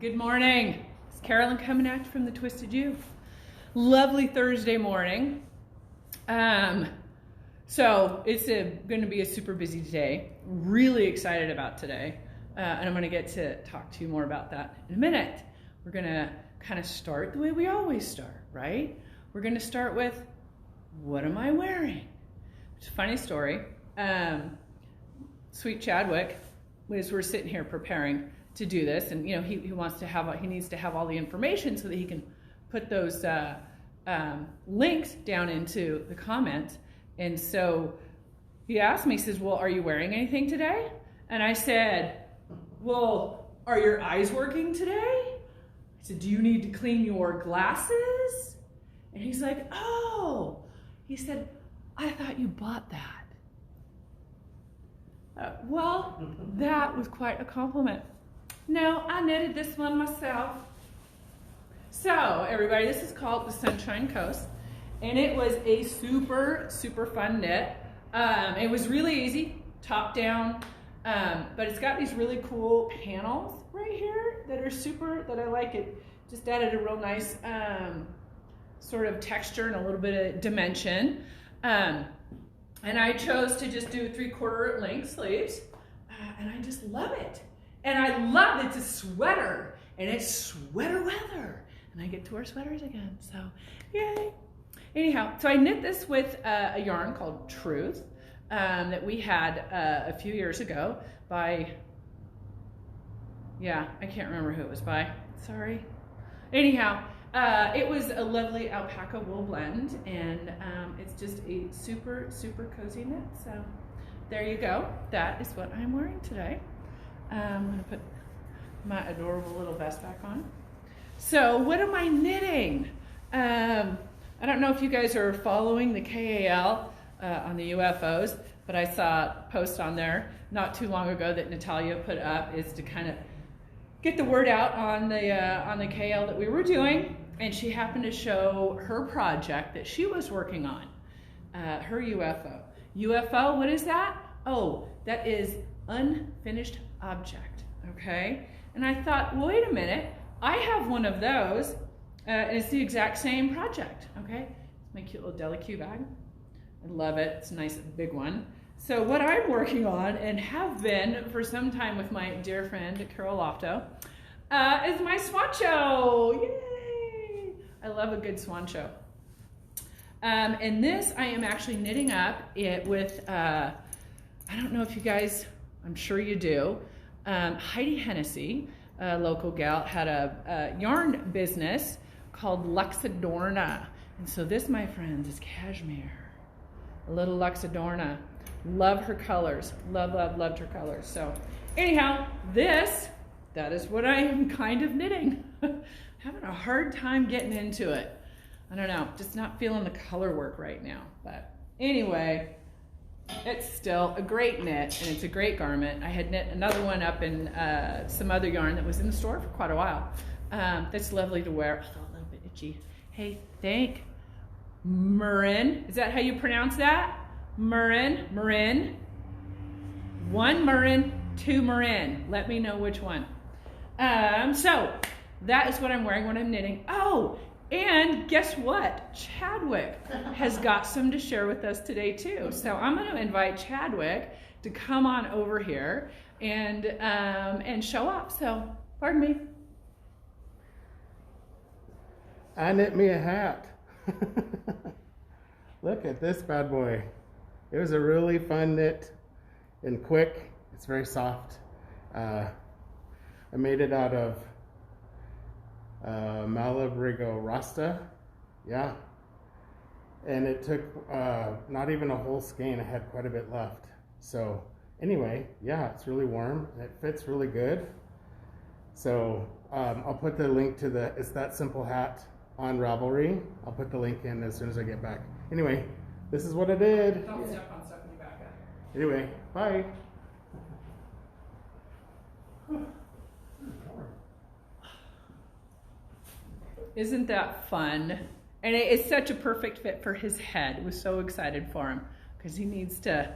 Good morning. It's Carolyn coming at you from the Twisted Ewe. Lovely Thursday morning. So it's going to be a super busy day. Really excited about today. And I'm going to get to talk to you more about that in a minute. We're going to kind of start the way we always start, right? We're going to start with, what am I wearing? It's a funny story. Sweet Chadwick, as we're sitting here preparing to do this, and he needs to have all the information so that he can put those links down into the comments. And so he asked me, he says, well, are you wearing anything today? And I said, well, are your eyes working today? I said, do you need to clean your glasses? And he's like, oh. He said, I thought you bought that. Well, that was quite a compliment. No, I knitted this one myself. So, everybody, this is called the Sunshine Coast, and it was a super, super fun knit. It was really easy, top down, but it's got these really cool panels right here that I like. It just added a real nice sort of texture and a little bit of dimension. And I chose to just do 3/4 length sleeves, and I just love it. And I love it's a sweater, and it's sweater weather, and I get to wear sweaters again, so yay. Anyhow, so I knit this with a yarn called Truth that we had a few years ago by, I can't remember who it was by, sorry. Anyhow, it was a lovely alpaca wool blend, and it's just a super, super cozy knit. So there you go. That is what I'm wearing today. I'm going to put my adorable little vest back on. So what am I knitting? I don't know if you guys are following the KAL on the UFOs, but I saw a post on there not too long ago that Natalia put up is to kind of get the word out on the KL that we were doing, and she happened to show her project that she was working on, her UFO. UFO, what is that? Oh, that is unfinished object, okay? And I thought, well, wait a minute, I have one of those, and it's the exact same project, okay? It's my cute little Delicue bag. I love it, it's a nice big one. So what I'm working on, and have been for some time with my dear friend, Carolyn, is my swan show. Yay! I love a good swan show. And this I am actually knitting up it with, I don't know if you guys, I'm sure you do, Heidi Hennessy, a local gal, had a yarn business called Luxadorna. And so this, my friends, is cashmere. A little Luxadorna. Love her colors. Loved her colors. So anyhow, that is what I am kind of knitting. Having a hard time getting into it. I don't know, just not feeling the color work right now. But anyway, it's still a great knit, and it's a great garment. I had knit another one up in some other yarn that was in the store for quite a while. That's lovely to wear. Oh, a little bit itchy. Hey, thank Marin. Is that how you pronounce that? Marin. 1 Marin, 2 Marin. Let me know which one. So that is what I'm wearing when I'm knitting. Oh, and guess what? Chadwick has got some to share with us today too. So I'm going to invite Chadwick to come on over here and show up. So pardon me. I knit me a hat. Look at this bad boy. It was a really fun knit and quick. It's very soft. I made it out of Malabrigo Rasta. Yeah. And it took not even a whole skein. I had quite a bit left. So anyway, yeah, it's really warm. It fits really good. So I'll put the link to the It's That Simple hat on Ravelry. I'll put the link in as soon as I get back. Anyway, this is what I did. Don't step on stuff when you back up. Anyway, bye. Isn't that fun? And it's such a perfect fit for his head. We're so excited for him because he needs to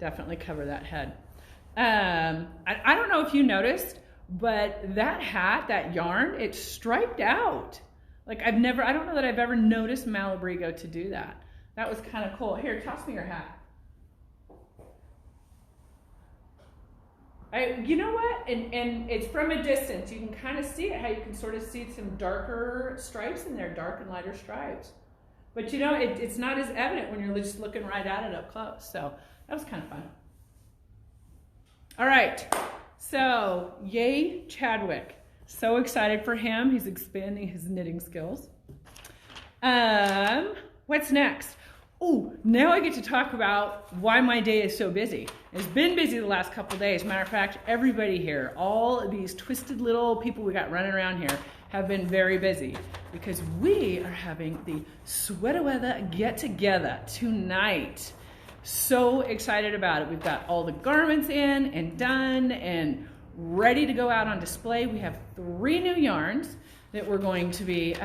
definitely cover that head. I don't know if you noticed, But that hat, that yarn, it's striped out. Like I don't know that I've ever noticed Malabrigo to do that. That was kind of cool. Here, toss me your hat. You know what? And it's from a distance. You can kind of see it, how you can sort of see some darker stripes in there, dark and lighter stripes. But you know, it's not as evident when you're just looking right at it up close. So that was kind of fun. All right. So, yay, Chadwick. So excited for him. He's expanding his knitting skills. What's next? Oh, now I get to talk about why my day is so busy. It's been busy the last couple of days. Matter of fact, everybody here, all of these twisted little people we got running around here have been very busy because we are having the Sweater Weather Get Together tonight. So excited about it. We've got all the garments in and done and ready to go out on display. We have 3 new yarns that we're going to be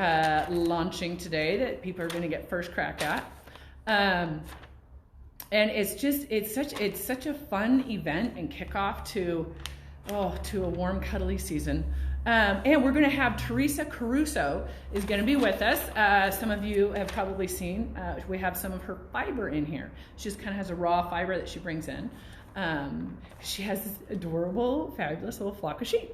launching today that people are going to get first crack at. And it's such a fun event and kickoff to a warm, cuddly season. And we're going to have Teresa Caruso is going to be with us. Some of you have probably seen, we have some of her fiber in here. She just kind of has a raw fiber that she brings in. She has this adorable, fabulous little flock of sheep.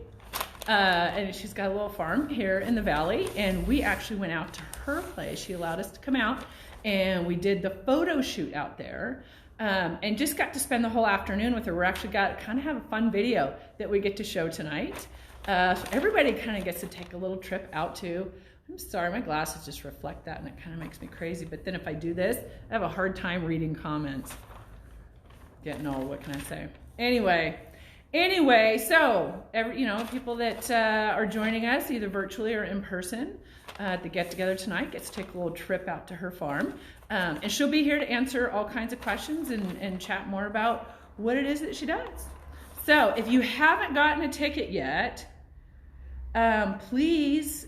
And she's got a little farm here in the valley. And we actually went out to her place. She allowed us to come out and we did the photo shoot out there. And just got to spend the whole afternoon with her. We're actually kind of have a fun video that we get to show tonight. So everybody kind of gets to take a little trip out to, I'm sorry, my glasses just reflect that and it kind of makes me crazy. But then if I do this, I have a hard time reading comments. Getting old, what can I say? Anyway, so people that are joining us either virtually or in person at the get together tonight gets to take a little trip out to her farm. And she'll be here to answer all kinds of questions and chat more about what it is that she does. So if you haven't gotten a ticket yet, please,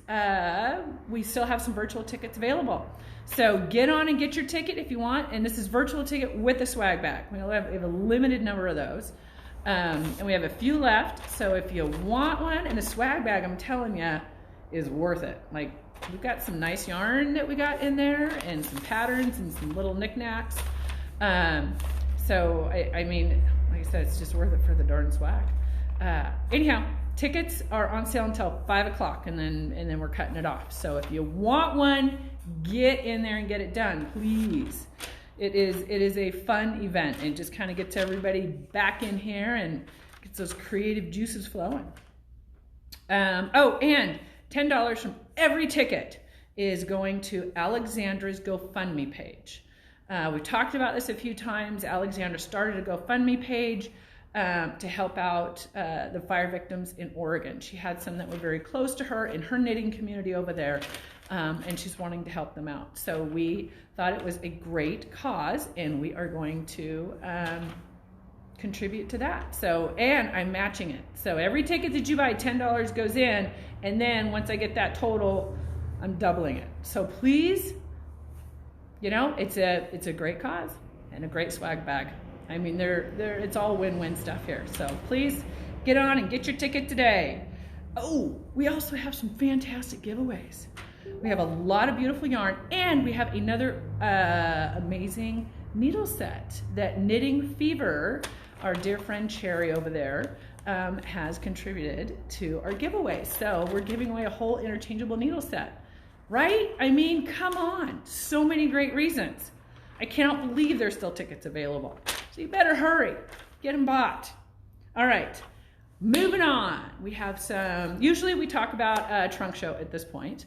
we still have some virtual tickets available. So get on and get your ticket if you want. And this is virtual ticket with a swag bag. We have a limited number of those. And we have a few left. So if you want one and a swag bag, I'm telling you, is worth it. Like, we've got some nice yarn that we got in there and some patterns and some little knickknacks. So, I mean, like I said, it's just worth it for the darn swag. Anyhow, tickets are on sale until 5 o'clock and then we're cutting it off. So if you want one, get in there and get it done, please. It is a fun event and just kind of gets everybody back in here and gets those creative juices flowing. And $10 from every ticket is going to Alexandra's GoFundMe page. We've talked about this a few times. Alexandra started a GoFundMe page to help out the fire victims in Oregon. She had some that were very close to her in her knitting community over there, and she's wanting to help them out. So we thought it was a great cause, and we are going to contribute to that. So, and I'm matching it. So every ticket that you buy, $10 goes in, and then once I get that total, I'm doubling it. So please, it's a great cause and a great swag bag. I mean, it's all win-win stuff here. So please get on and get your ticket today. Oh, we also have some fantastic giveaways. We have a lot of beautiful yarn, and we have another amazing needle set that Knitting Fever, our dear friend Cherry over there, has contributed to our giveaway. So we're giving away a whole interchangeable needle set, right? I mean, come on, so many great reasons. I cannot believe there's still tickets available. So you better hurry, get them bought. All right, moving on. We have usually we talk about a trunk show at this point.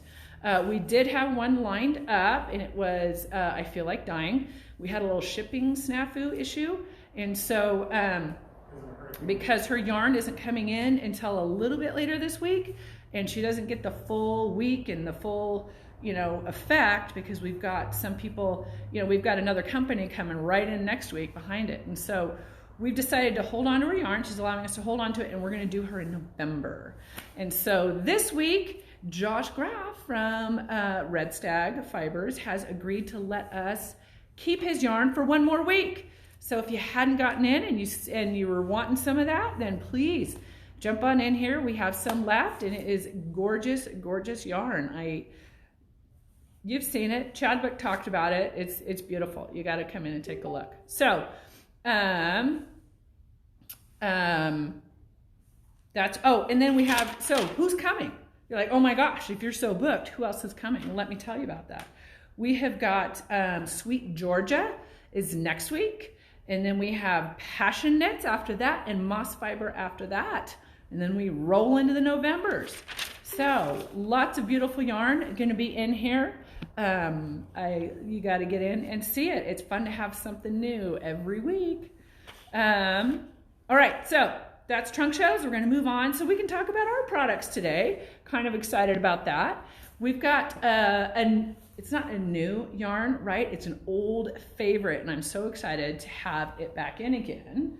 We did have one lined up, and it was, I Feel Like Dying. We had a little shipping snafu issue, and so because her yarn isn't coming in until a little bit later this week, and she doesn't get the full week and the full effect, because we've got some people, we've got another company coming right in next week behind it. And so we've decided to hold on to her yarn. She's allowing us to hold on to it, and we're going to do her in November. And so this week, Josh Graff from Red Stag Fibers has agreed to let us keep his yarn for one more week. So if you hadn't gotten in and you were wanting some of that, then please jump on in here. We have some left, and it is gorgeous, gorgeous yarn. You've seen it. Chadwick talked about it. It's beautiful. You got to come in and take a look. So, and then we have, so who's coming? You're like, oh my gosh, if you're so booked, who else is coming? Well, let me tell you about that. We have got Sweet Georgia is next week. And then we have Passion Knits after that and Moss Fiber after that. And then we roll into the Novembers. So lots of beautiful yarn going to be in here. You got to get in and see it. It's fun to have something new every week. All right, so that's trunk shows. We're going to move on so we can talk about our products today. Kind of excited about that. We've got it's not a new yarn, right? It's an old favorite, and I'm so excited to have it back in again.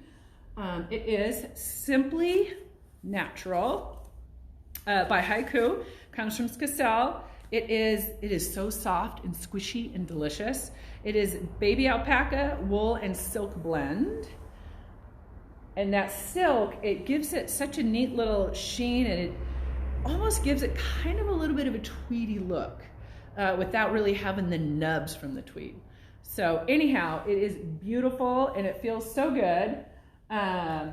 It is Simply Natural by Haiku. Comes from Skacel. It is so soft and squishy and delicious. It is baby alpaca, wool, and silk blend. And that silk, it gives it such a neat little sheen, and it almost gives it kind of a little bit of a tweedy look without really having the nubs from the tweed. So anyhow, it is beautiful and it feels so good. I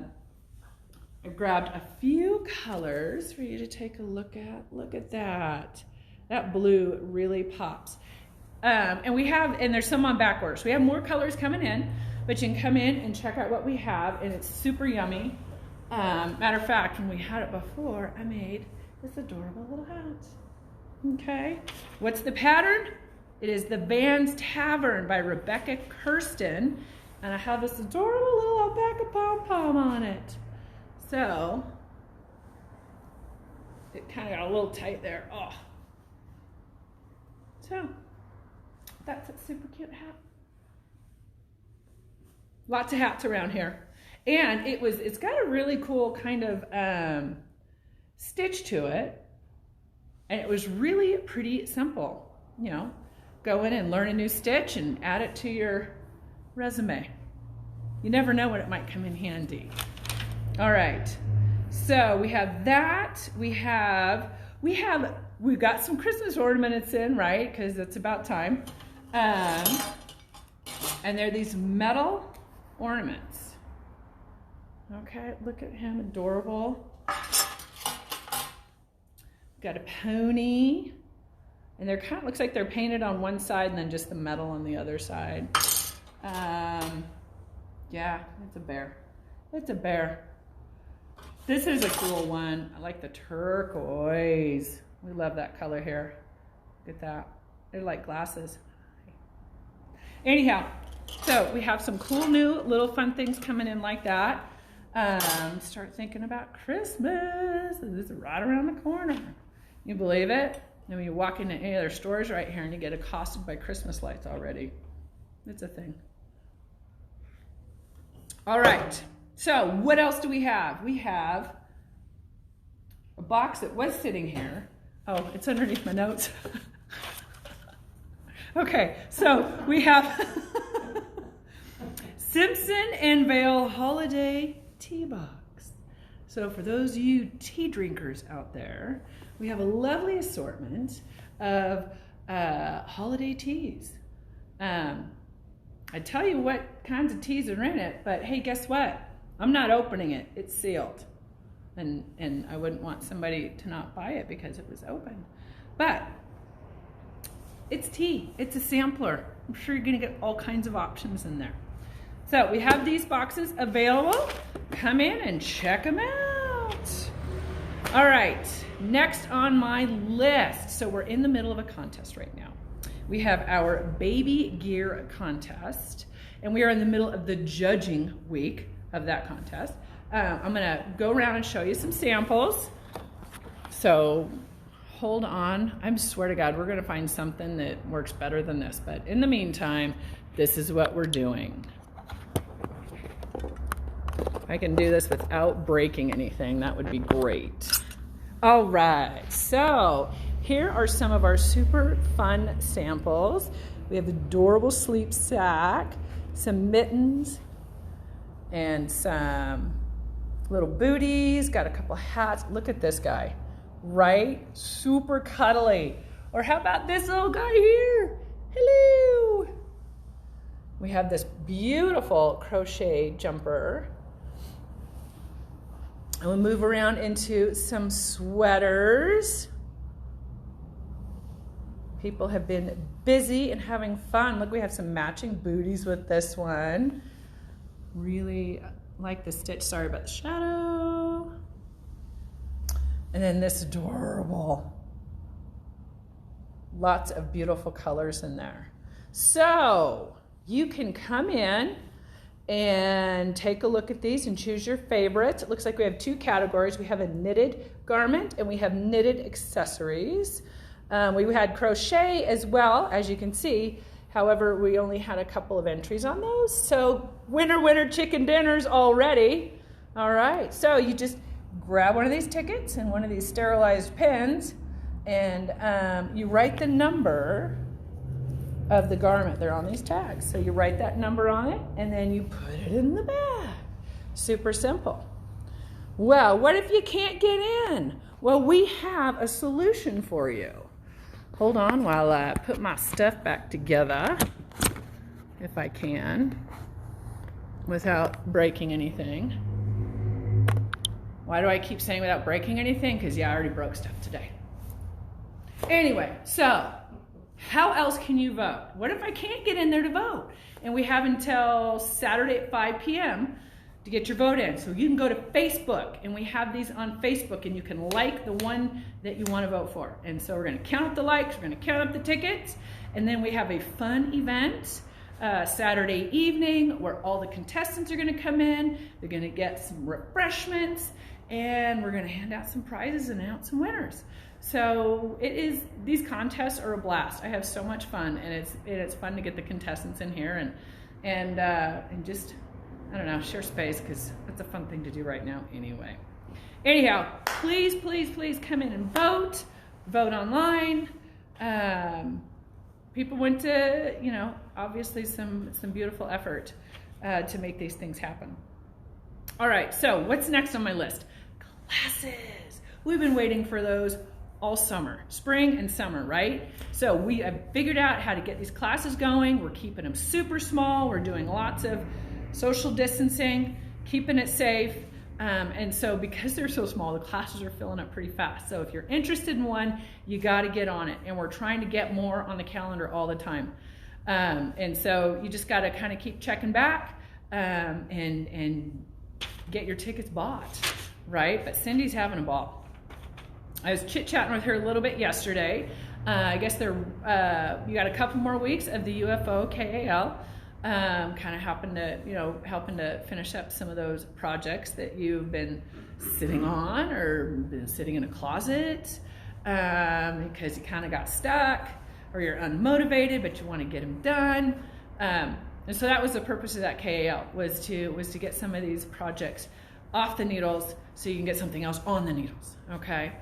grabbed a few colors for you to take a look at. Look at that. That blue really pops. And there's some on back order. So we have more colors coming in, but you can come in and check out what we have, and it's super yummy. Matter of fact, when we had it before, I made this adorable little hat. Okay, what's the pattern? It is the Van's Tavern by Rebecca Kirsten, and I have this adorable little alpaca pom-pom on it. So, it kind of got a little tight there. Oh. So, that's a super cute hat. Lots of hats around here. And it's got a really cool kind of stitch to it. And it was really pretty simple. You know, go in and learn a new stitch and add it to your resume. You never know when it might come in handy. All right. So we have that. We've got some Christmas ornaments in, right? Because it's about time. And they're these metal ornaments. Okay, look at him, adorable. Got a pony, and they're kind of, looks like they're painted on one side and then just the metal on the other side. Yeah, it's a bear. It's a bear. This is a cool one. I like the turquoise. We love that color here. Look at that. They're like glasses. Anyhow, so we have some cool new little fun things coming in like that. Start thinking about Christmas. This is right around the corner. You believe it? And when you walk into any other stores right here and you get accosted by Christmas lights already. It's a thing. All right. So what else do we have? We have a box that was sitting here. Oh, it's underneath my notes. Okay, so we have Simpson and Vale Holiday Tea Box. So for those of you tea drinkers out there, we have a lovely assortment of holiday teas. I tell you what kinds of teas are in it, but hey, guess what? I'm not opening it. It's sealed. And I wouldn't want somebody to not buy it because it was open. But it's tea. It's a sampler. I'm sure you're going to get all kinds of options in there. So we have these boxes available. Come in and check them out. All right, next on my list. So we're in the middle of a contest right now. We have our baby gear contest, and we are in the middle of the judging week of that contest. I'm gonna go around and show you some samples. So hold on. I swear to God, we're gonna find something that works better than this. But in the meantime, this is what we're doing. If I can do this without breaking anything, that would be great. All right, so here are some of our super fun samples. We have adorable sleep sack, some mittens, and some little booties, got a couple hats. Look at this guy, right? Super cuddly. Or how about this little guy here? Hello. We have this beautiful crochet jumper. And we'll move around into some sweaters. People have been busy and having fun. Look, we have some matching booties with this one. Really like the stitch. Sorry about the shadow. And then this adorable. Lots of beautiful colors in there. So you can come in and take a look at these and choose your favorites. It looks like we have two categories. We have a knitted garment and we have knitted accessories. We had crochet as well, as you can see. However, we only had a couple of entries on those. So winner chicken dinners already. All right, so you just grab one of these tickets and one of these sterilized pens, and you write the number of the garment. They're on these tags. So you write that number on it and then you put it in the bag. Super simple. Well, what if you can't get in? Well, we have a solution for you. Hold on while I put my stuff back together, if I can, without breaking anything. Why do I keep saying without breaking anything? Because yeah, I already broke stuff today. Anyway, so how else can you vote? What if I can't get in there to vote? And we have until Saturday at 5 p.m. to get your vote in. So you can go to Facebook, and we have these on Facebook, and you can like the one that you want to vote for. And so we're going to count up the likes, we're going to count up the tickets, and then we have a fun event Saturday evening where all the contestants are going to come in. They're going to get some refreshments, and we're going to hand out some prizes and announce some winners. So these contests are a blast. I have so much fun, and it's fun to get the contestants in here and just, I don't know, share space, because that's a fun thing to do right now anyway. Anyhow, please, please, please come in and vote. Vote online. People went to, obviously some beautiful effort to make these things happen. All right, so what's next on my list? Classes. We've been waiting for those all summer, spring and summer, right? So we have figured out how to get these classes going. We're keeping them super small. We're doing lots of social distancing, keeping it safe. And so because they're so small, the classes are filling up pretty fast. So if you're interested in one, you got to get on it. And we're trying to get more on the calendar all the time. And so you just got to kind of keep checking back and get your tickets bought, right? But Cindy's having a ball. I was chit-chatting with her a little bit yesterday. I guess you got a couple more weeks of the UFO KAL. Kind of helping to finish up some of those projects that you've been sitting on or been sitting in a closet because you kind of got stuck or you're unmotivated, but you want to get them done. And so that was the purpose of that KAL, was to get some of these projects off the needles so you can get something else on the needles, okay?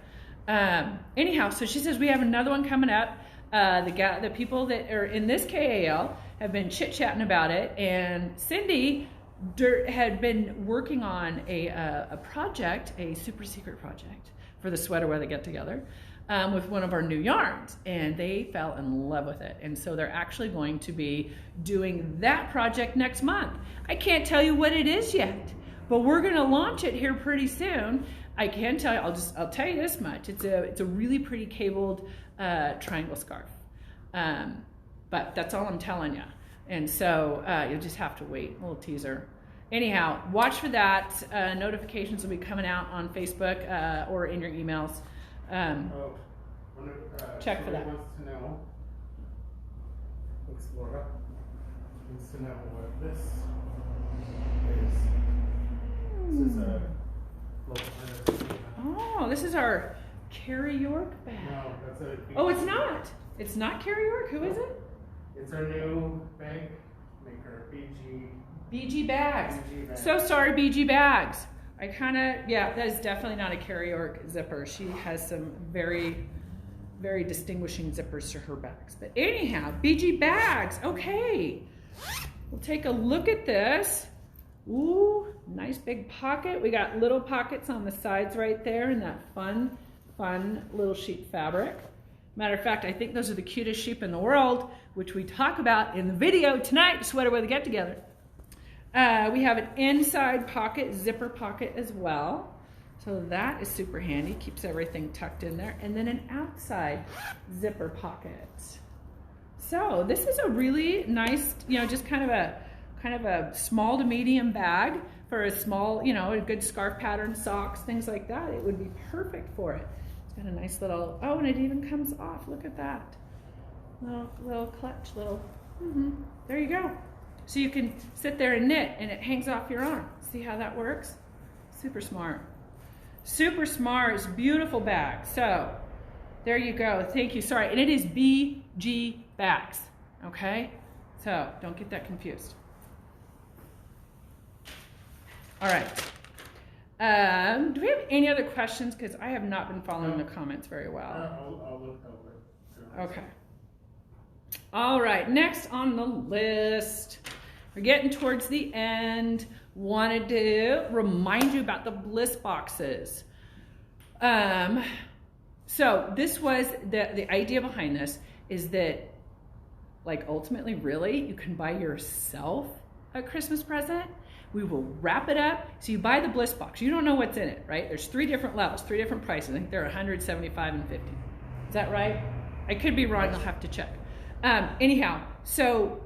Anyhow, so she says we have another one coming up. The people that are in this KAL have been chit-chatting about it, and Cindy had been working on a project, a super secret project for the sweater weather get-together with one of our new yarns, and they fell in love with it. And so they're actually going to be doing that project next month. I can't tell you what it is yet, but we're going to launch it here pretty soon. I can tell you, I'll tell you this much. It's a really pretty cabled triangle scarf. But that's all I'm telling you. And so you'll just have to wait, a little teaser. Anyhow, watch for that. Notifications will be coming out on Facebook or in your emails. Check for that. Wants to know, thanks, Laura, wants to know what this is. This is a little Oh, this is our Carrie York bag. No, that's a... Oh, it's not. It's not Carrie York. Who is it? It's our new bag maker, BG Bags. BG Bags. So sorry, BG Bags. That is definitely not a Carrie York zipper. She has some very, very distinguishing zippers to her bags. But anyhow, BG Bags. Okay. We'll take a look at this. Ooh, Nice big pocket. We got little pockets on the sides right there in that fun little sheep fabric. Matter of fact, I think those are the cutest sheep in the world, which we talk about in the video tonight, Sweater Weather Get Together. We have an inside pocket, zipper pocket as well. So that is super handy, keeps everything tucked in there. And then an outside zipper pocket. So this is a really nice, just kind of a small to medium bag for a small, a good scarf pattern, socks, things like that. It would be perfect for it. It's got a nice little, oh, and it even comes off. Look at that. Little clutch, there you go. So you can sit there and knit and it hangs off your arm. See how that works? Super smart. Super smart. It's a beautiful bag. So there you go. Thank you. Sorry. And it is BG Bags. Okay? So don't get that confused. All right. Do we have any other questions? Because I have not been following the comments very well. I'll look over it. Okay. All right. Next on the list, we're getting towards the end. Wanted to remind you about the Bliss Boxes. So this was the idea behind this is that, like, ultimately, really, you can buy yourself a Christmas present. We will wrap it up. So you buy the Bliss box. You don't know what's in it, right? There's 3 different levels, 3 different prices. I think they're $100, $75, and $50. Is that right? I could be wrong. I'll have to check. Anyhow, so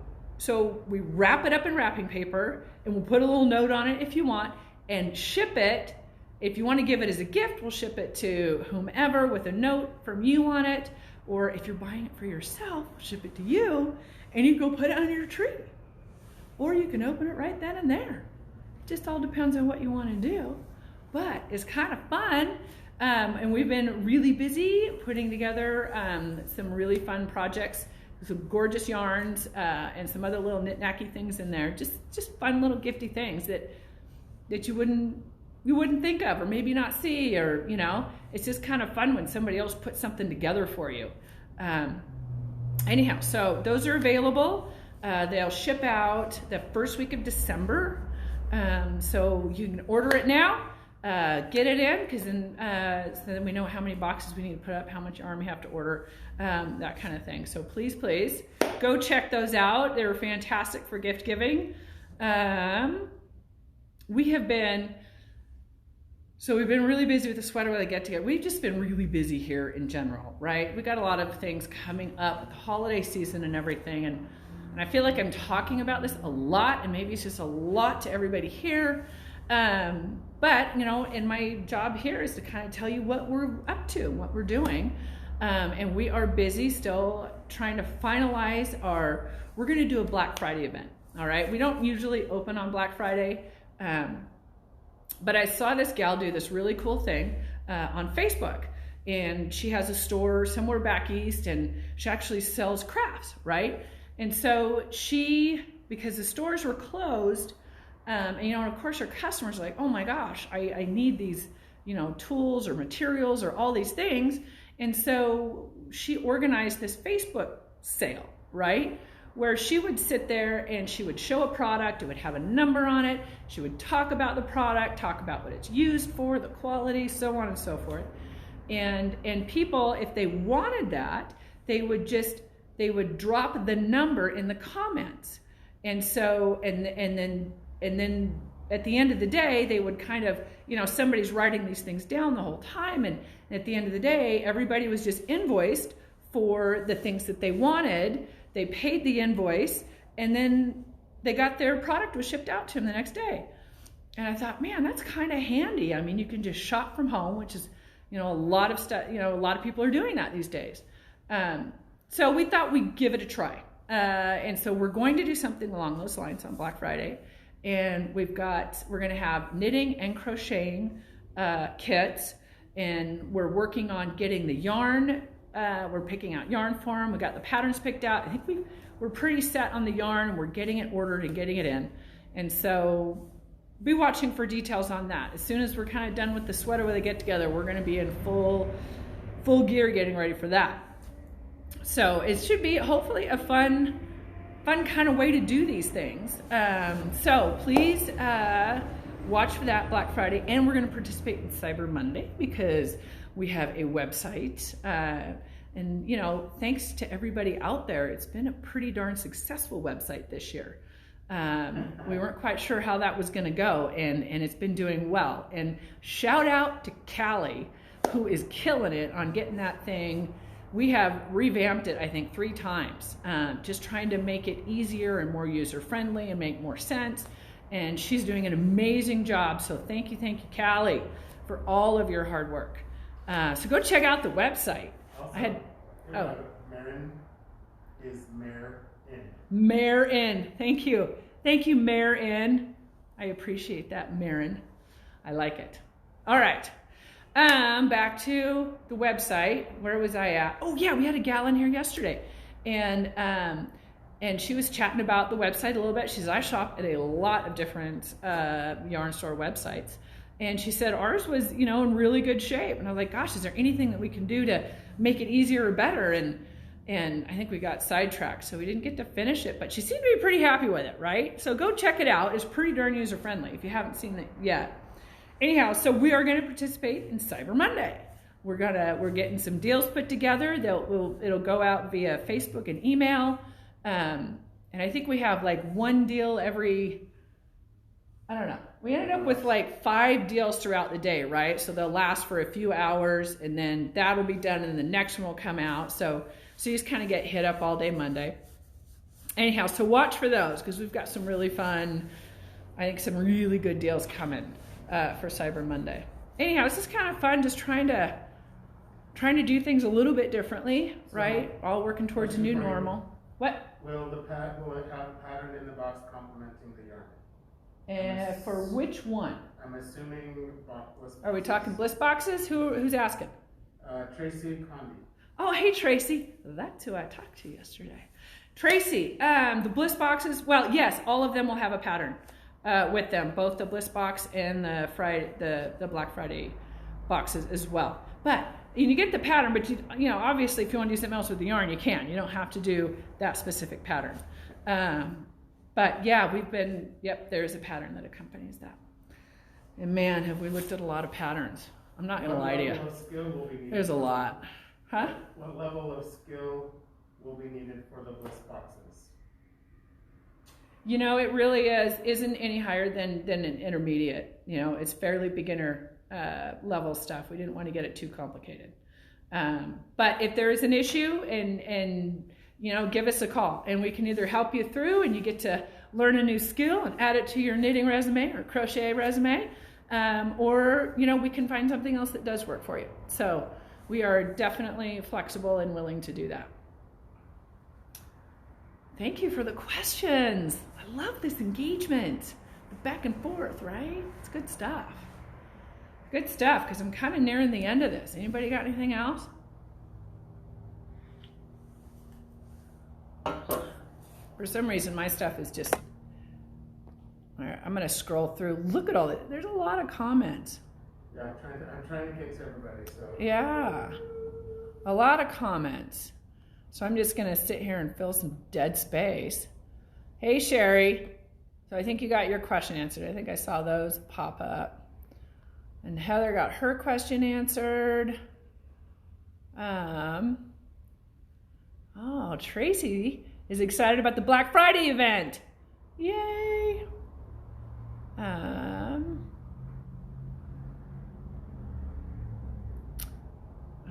we wrap it up in wrapping paper, and we'll put a little note on it if you want, and ship it. If you want to give it as a gift, we'll ship it to whomever with a note from you on it. Or if you're buying it for yourself, we'll ship it to you, and you go put it under your tree. Or you can open it right then and there. It just all depends on what you want to do. But it's kind of fun. And we've been really busy putting together some really fun projects, some gorgeous yarns, and some other little knick-knacky things in there. Just fun little gifty things that you wouldn't think of, or maybe not see, or it's just kind of fun when somebody else puts something together for you. Anyhow, so those are available. They'll ship out the first week of December. So you can order it now, get it in, because so then we know how many boxes we need to put up, how much yarn we have to order, that kind of thing. So please go check those out. They were fantastic for gift giving. We've been really busy with the Sweater Weather Get Together. We've just been really busy here in general, right? We got a lot of things coming up with the holiday season and everything, and I feel like I'm talking about this a lot, and maybe it's just a lot to everybody here. But and my job here is to kind of tell you what we're up to, what we're doing. And we are busy still trying to finalize we're going to do a Black Friday event. All right. We don't usually open on Black Friday. But I saw this gal do this really cool thing on Facebook, and she has a store somewhere back east, and she actually sells crafts, right? And so because the stores were closed, and of course her customers are like, oh my gosh, I need these, tools or materials or all these things. And so she organized this Facebook sale, right? Where she would sit there and she would show a product, it would have a number on it, she would talk about the product, talk about what it's used for, the quality, so on and so forth. And people, if they wanted that, they would drop the number in the comments. And so, and then at the end of the day, they would kind of, somebody's writing these things down the whole time, and at the end of the day, everybody was just invoiced for the things that they wanted. They paid the invoice, and then they got their product was shipped out to them the next day. And I thought, man, that's kind of handy. I mean, you can just shop from home, which is, a lot of stuff, a lot of people are doing that these days. So we thought we'd give it a try. And so we're going to do something along those lines on Black Friday. And we're going to have knitting and crocheting kits, and we're working on getting the yarn. We're picking out yarn for them. We got the patterns picked out. I think we're pretty set on the yarn. We're getting it ordered and getting it in. And so be watching for details on that. As soon as we're kind of done with the Sweater Weather Get Together, we're going to be in full gear getting ready for that. So it should be hopefully a fun kind of way to do these things. So please watch for that Black Friday, and we're going to participate in Cyber Monday because we have a website. And, you know, thanks to everybody out there, it's been a pretty darn successful website this year. We weren't quite sure how that was going to go, and it's been doing well. And shout out to Callie, who is killing it on getting that thing. We have revamped it, I think, 3 times, just trying to make it easier and more user-friendly and make more sense. And she's doing an amazing job. So thank you, Callie, for all of your hard work. So go check out the website. Also, Marin is Mare In. Mare In. Thank you. Thank you, Mare In. I appreciate that, Marin. I like it. All right. Back to the website. Where was I at? Oh yeah, we had a gal in here yesterday, and she was chatting about the website a little bit. She said, I shop at a lot of different yarn store websites, and she said ours was, you know, in really good shape. And I was like, gosh, is there anything that we can do to make it easier or better? And I think we got sidetracked, so we didn't get to finish it, but she seemed to be pretty happy with it, right? So go check it out. It's pretty darn user-friendly if you haven't seen it yet. Anyhow, so we are going to participate in Cyber Monday. We're getting some deals put together. It'll go out via Facebook and email. And I think we have like 1 deal every, I don't know. We ended up with like 5 deals throughout the day, right? So they'll last for a few hours, and then that'll be done, and the next one will come out. So you just kind of get hit up all day Monday. Anyhow, so watch for those, because we've got some really fun, I think some really good deals coming for Cyber Monday. Anyhow, it's just kind of fun, just trying to do things a little bit differently, right? All working towards a new normal. What? Will it have a pattern in the box complementing the yarn? For which one? I'm assuming Bliss Boxes. Are we talking Bliss Boxes? Who's asking? Tracy Condi. Oh, hey, Tracy. That's who I talked to yesterday. Tracy, the Bliss Boxes, well, yes, all of them will have a pattern with them, both the Bliss Box and the Black Friday boxes as well. But you get the pattern, but you know, obviously, if you want to do something else with the yarn, you can. You don't have to do that specific pattern. But yeah, there's a pattern that accompanies that. And man, have we looked at a lot of patterns. I'm not going to lie to you. What level of skill will be needed? There's a lot. Huh? What level of skill will be needed for the Bliss Boxes? You know, it really isn't any higher than an intermediate. You know, it's fairly beginner level stuff. We didn't want to get it too complicated. But if there is an issue, and you know, give us a call, and we can either help you through, and you get to learn a new skill and add it to your knitting resume or crochet resume, or you know, we can find something else that does work for you. So we are definitely flexible and willing to do that. Thank you for the questions. I love this engagement, the back and forth, right? It's good stuff. Good stuff, because I'm kind of nearing the end of this. Anybody got anything else? For some reason, my stuff is just... All right, I'm going to scroll through. Look at all this. There's a lot of comments. Yeah, I'm trying to get to everybody, so... Yeah, a lot of comments. So I'm just going to sit here and fill some dead space. Hey, Sherry. So I think you got your question answered. I think I saw those pop up. And Heather got her question answered. Oh, Tracy is excited about the Black Friday event. Yay.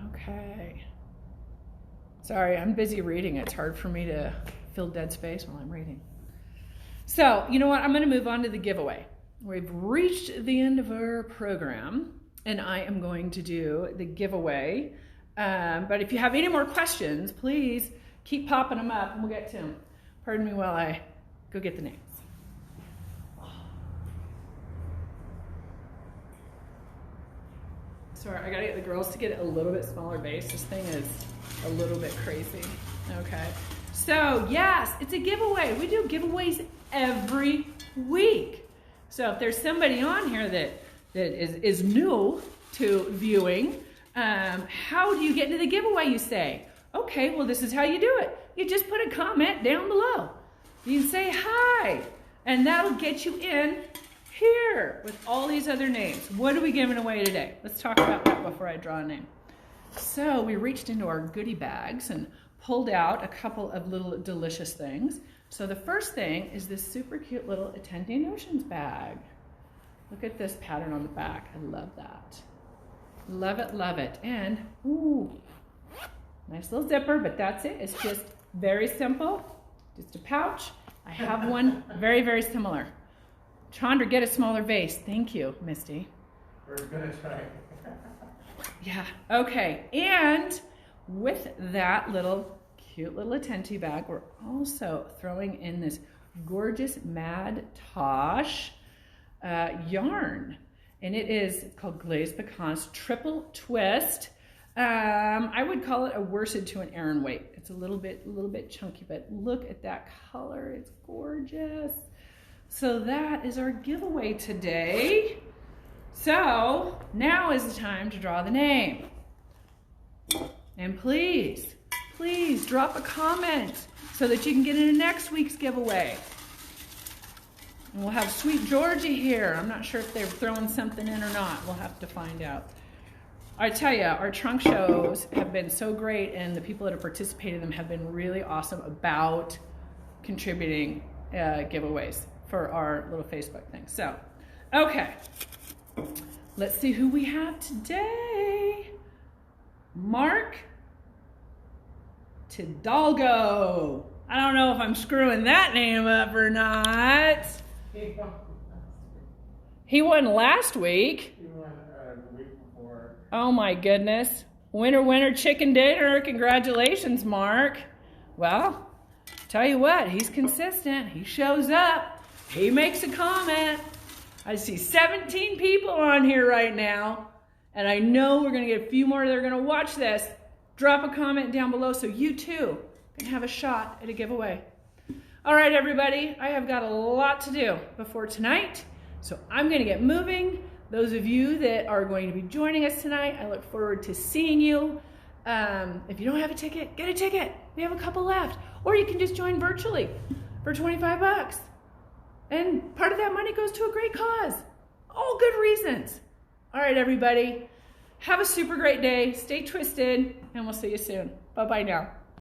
Okay. Sorry, I'm busy reading. It's hard for me to fill dead space while I'm reading. So, you know what? I'm going to move on to the giveaway. We've reached the end of our program, and I am going to do the giveaway. But if you have any more questions, please keep popping them up, and we'll get to them. Pardon me while I go get the names. Sorry, I gotta get the girls to get a little bit smaller base. This thing is a little bit crazy. Okay. So, yes, it's a giveaway. We do giveaways every week. So if there's somebody on here that is new to viewing, how do you get into the giveaway, you say? Okay, well, this is how you do it. You just put a comment down below. You say hi, and that'll get you in. here with all these other names. What are we giving away today? Let's talk about that before I draw a name. So we reached into our goodie bags and pulled out a couple of little delicious things. So the first thing is this super cute little Attending Oceans bag. Look at this pattern on the back. I love that. Love it, love it. And, ooh, nice little zipper, but that's it. It's just very simple, just a pouch. I have one very, very similar. Chandra, get a smaller vase. Thank you, Misty. We're gonna try. Yeah, okay. And with that little cute little Attendee bag, we're also throwing in this gorgeous Mad Tosh yarn. And it's called Glazed Pecans Triple Twist. I would call it a worsted to an Aran weight. It's a little bit chunky, but look at that color. It's gorgeous. So that is our giveaway today. So now is the time to draw the name. And please, please drop a comment so that you can get into next week's giveaway. And we'll have Sweet Georgie here. I'm not sure if they're throwing something in or not. We'll have to find out. I tell you, our trunk shows have been so great, and the people that have participated in them have been really awesome about contributing giveaways for our little Facebook thing. So, okay. Let's see who we have today. Mark Tidalgo. I don't know if I'm screwing that name up or not. He won last week. He won the week before. Oh my goodness. Winner, winner, chicken dinner. Congratulations, Mark. Well, tell you what, he's consistent. He shows up. He makes a comment. I see 17 people on here right now, and I know we're going to get a few more that are going to watch this. Drop a comment down below so you too can have a shot at a giveaway. All right, everybody, I have got a lot to do before tonight, so I'm going to get moving. Those of you that are going to be joining us tonight, I look forward to seeing you. If you don't have a ticket, get a ticket. We have a couple left. Or you can just join virtually for 25 bucks. And part of that money goes to a great cause. All good reasons. All right, everybody. Have a super great day. Stay twisted, and we'll see you soon. Bye-bye now.